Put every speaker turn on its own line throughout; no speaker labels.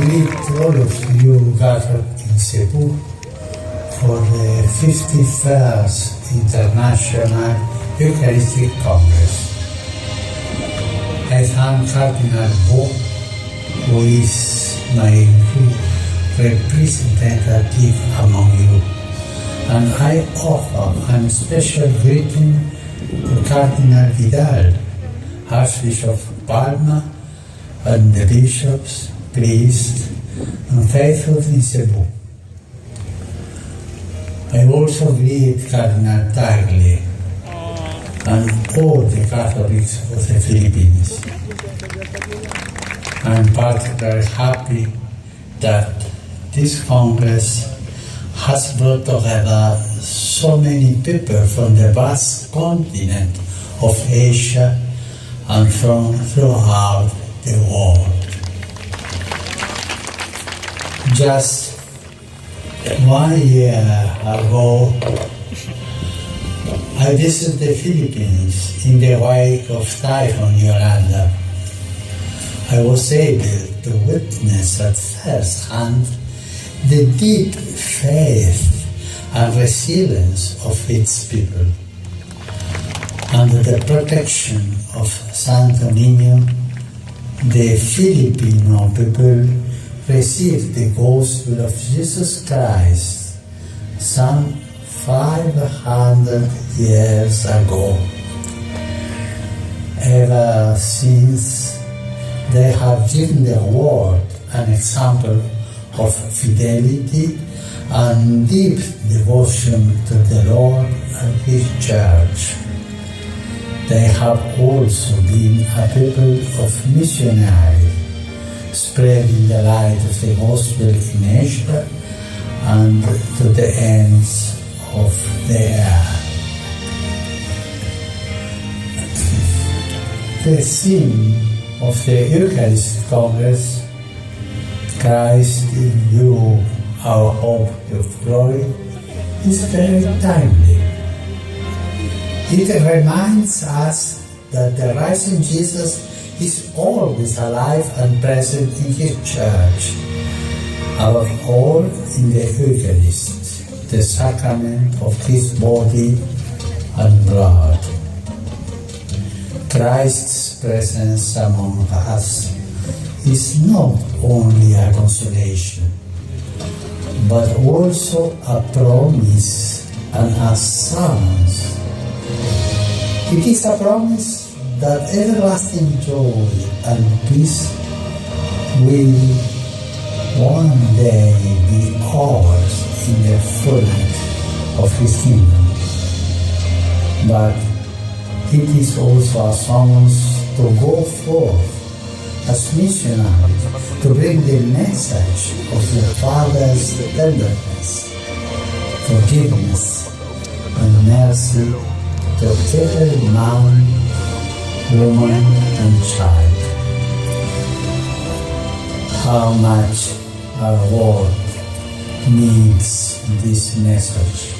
greet all of you gathered in Cebu for the 51st International Eucharistic Congress. I thank Cardinal Bo, who is my representative among you, and I offer a special greeting to Cardinal Vidal, Archbishop of Palma, and the bishops, priests, and faithful in Cebu. I also greet Cardinal Tagle and all the Catholics of the Philippines. I'm particularly happy that this Congress has brought together so many people from the vast continent of Asia and from throughout the world. Just 1 year ago, I visited the Philippines in the wake of Typhoon Yolanda. I was able to witness at first hand the deep faith and resilience of its people. Under the protection of Santo Niño, the Filipino people received the gospel of Jesus Christ some 500 years ago. Ever since, they have given the world an example of fidelity and deep devotion to the Lord and His Church. They have also been a people of missionaries, spreading the light of the gospel in Asia and to the ends of the earth. The theme of the Eucharistic Congress, Christ in you, our hope of glory, is very timely. It reminds us that the risen Jesus is always alive and present in His Church, above all in the Eucharist, the sacrament of His body and blood. Christ's presence among us is not only a consolation, but also a promise and a summons. It is a promise that everlasting joy and peace will one day be ours in the fullness of His kingdom. But it is also a summons to go forth as missionaries to bring the message of the Father's tenderness, forgiveness, and mercy to every man, woman, and child. How much our world needs this message.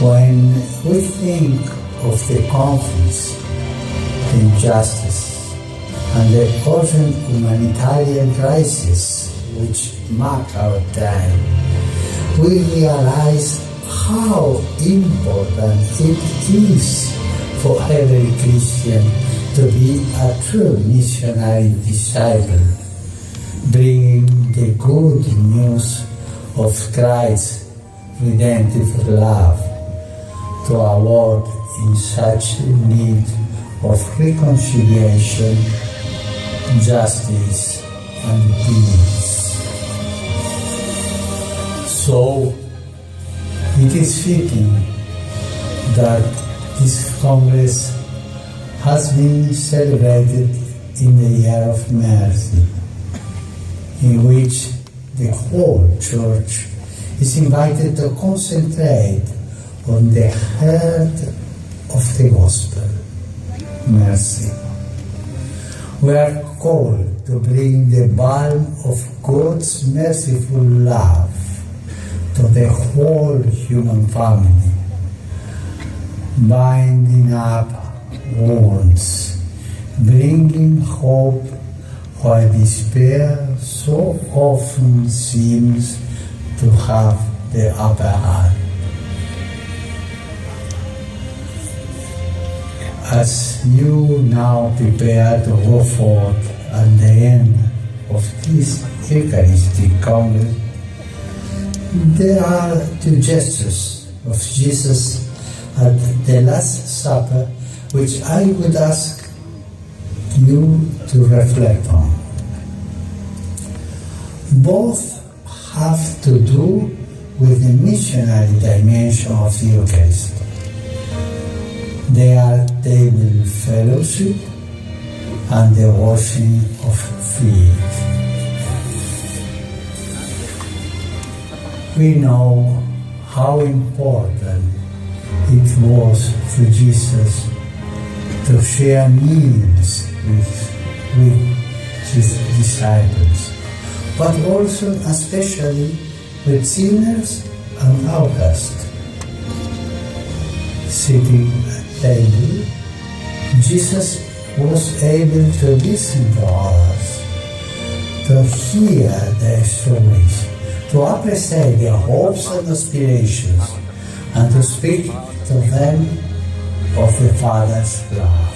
When we think of the conflicts, the injustice, and the urgent humanitarian crisis which mark our time, we realize how important it is for every Christian to be a true missionary disciple, bringing the good news of Christ's redemptive love to a world in such need of reconciliation, justice, and peace. So, it is fitting that this Congress has been celebrated in the Year of Mercy, in which the whole Church is invited to concentrate on the heart of the Gospel, mercy. We are called to bring the balm of God's merciful love to the whole human family, binding up wounds, bringing hope, while despair so often seems to have the upper hand. As you now prepare to go forth at the end of this Eucharistic Congress, there are two gestures of Jesus at the Last Supper which I would ask you to reflect on. Both have to do with the missionary dimension of the Eucharist. They are table fellowship and the washing of feet. We know how important it was for Jesus to share meals with his disciples, but also especially with sinners and outcasts. Sitting at table, Jesus was able to listen to others, to hear their stories, to appreciate their hopes and aspirations, and to speak to them of the Father's love.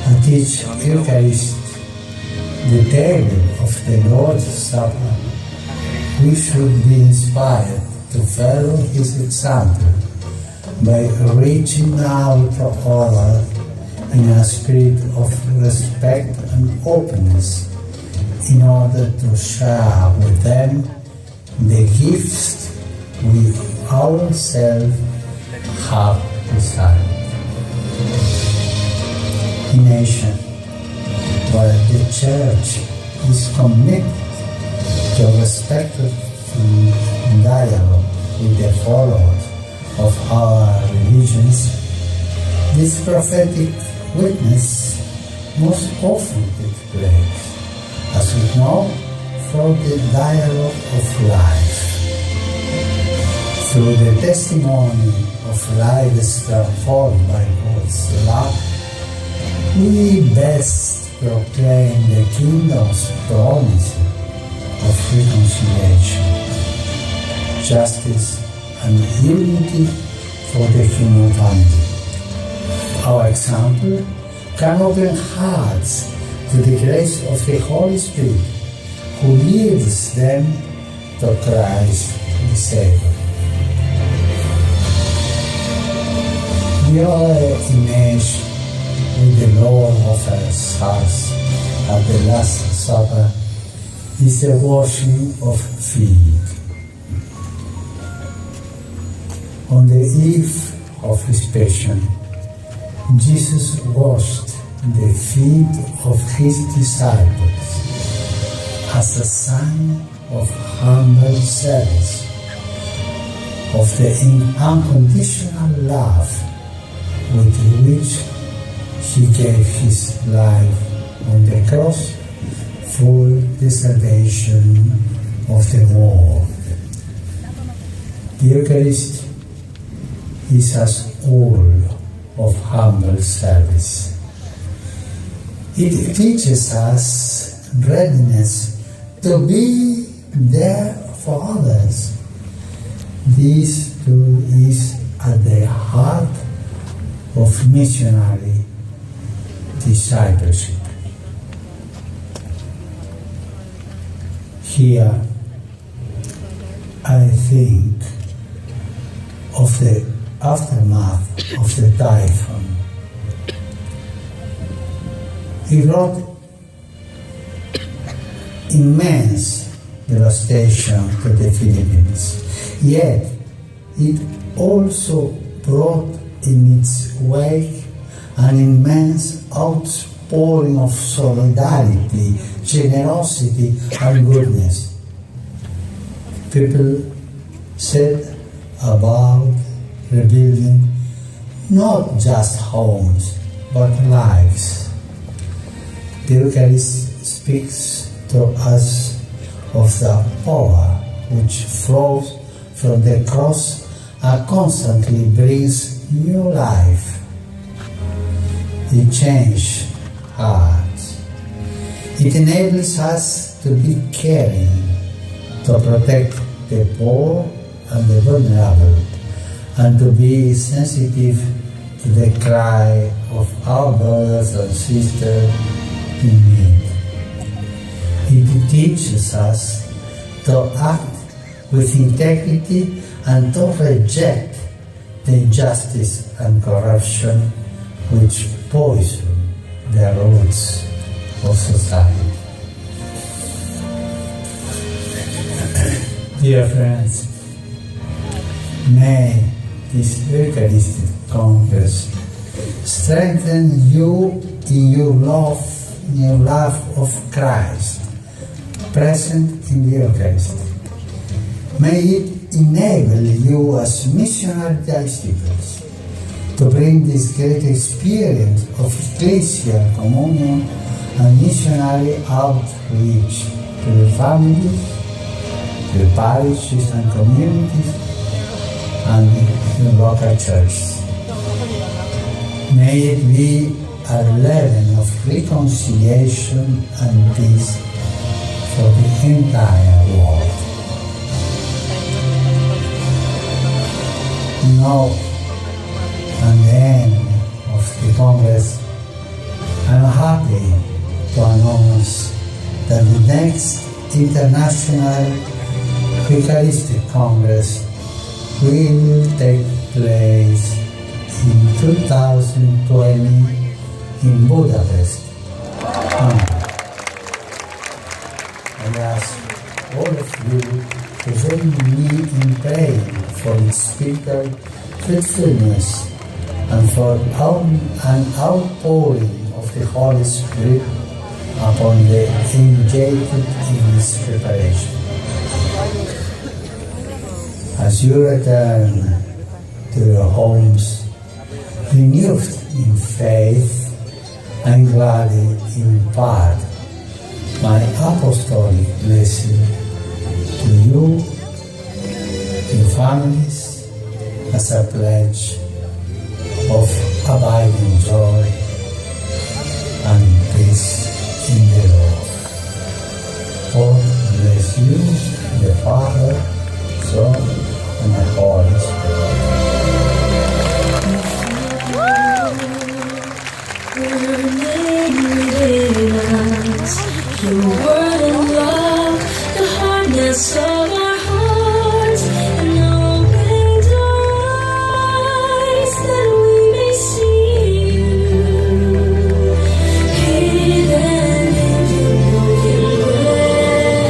At each Eucharist, the table of the Lord's Supper, we should be inspired to follow his example by reaching out to others in a spirit of respect and openness in order to share with them the gifts we ourselves have desired. In Asia, where the Church is committed to respectful dialogue with the followers of our religions, this prophetic witness most often takes place, as we know, from the dialogue of life. Through the testimony of lives transformed by God's love, we best proclaim the kingdom's promise of reconciliation, justice, and unity for the human family. Our example can open hearts to the grace of the Holy Spirit, who leads them to Christ the Savior. The other image which the Lord offers us at the Last Supper is the washing of feet. On the eve of his passion, Jesus washed the feet of his disciples as a sign of humble service, of the unconditional love with which he gave his life on the cross for the salvation of the world. The Eucharist is us all of humble service. It teaches us readiness to be there for others. This too is at the heart of missionary discipleship. Here, I think of the aftermath of the typhoon. It brought immense devastation to the Philippines, yet it also brought in its wake an immense outpouring of solidarity, generosity, and goodness. People set about rebuilding not just homes, but lives. The Eucharist speaks to us of the power which flows from the cross and constantly brings new life. It changes hearts. It enables us to be caring, to protect the poor and the vulnerable, and to be sensitive to the cry of our brothers and sisters in need. It teaches us to act with integrity and to reject the injustice and corruption which poison the roots of society. Dear friends, may this Eucharistic Congress strengthen you in your love of Christ, present in the Eucharist. May it enable you as missionary disciples to bring this great experience of ecclesial communion and missionary outreach to the families, the parishes and communities, and the local churches. May it be a leaven of reconciliation and peace for the entire world. Now, at the end of the Congress, I'm happy to announce that the next International Eucharistic Congress will take place in 2020 in Budapest, Hungary. I ask all of you to join me in praying for its spiritual fruitfulness and for an outpouring of the Holy Spirit upon the engaged in its preparation. As you return to your homes, renewed in faith, and gladly impart my apostolic blessing to you, your families, as a pledge of abiding joy and peace in the Lord. God bless you, the Father, Son, and the Holy Spirit.
Your word and love, the hardness of our hearts, and open our eyes that we may see you, hidden in your broken bread.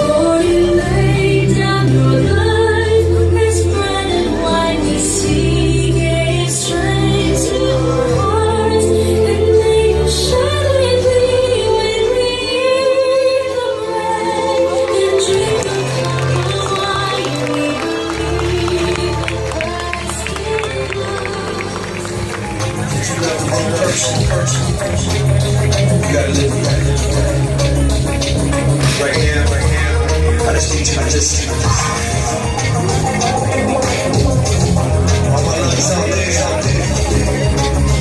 Lord, you laid down your life as bread and wine we see, gave strength to our hearts, and made us shine with thee when we eat the bread and drink the cup of wine. We believe Christ in us.
You love the wrong person. You gotta live right here. I just need you to listen. All my love's out there.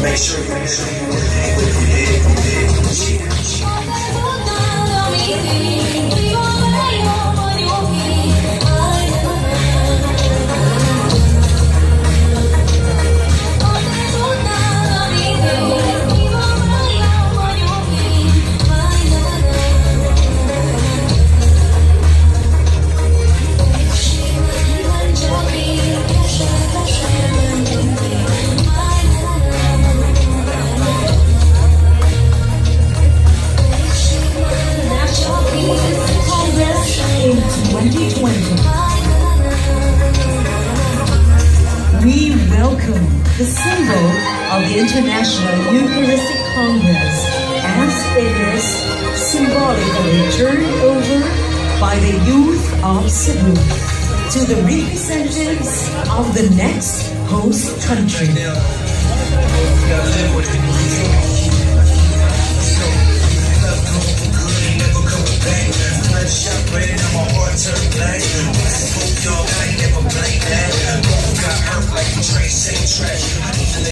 Make sure
In 2020, we welcome the symbol of the International Eucharistic Congress as it is symbolically turned over by the youth of Cebu to the representatives of the next host country.
you gotta live with it. Shot red on my heart turned black. Y'all, I ain't never played that. Got hurt like the train, same trash.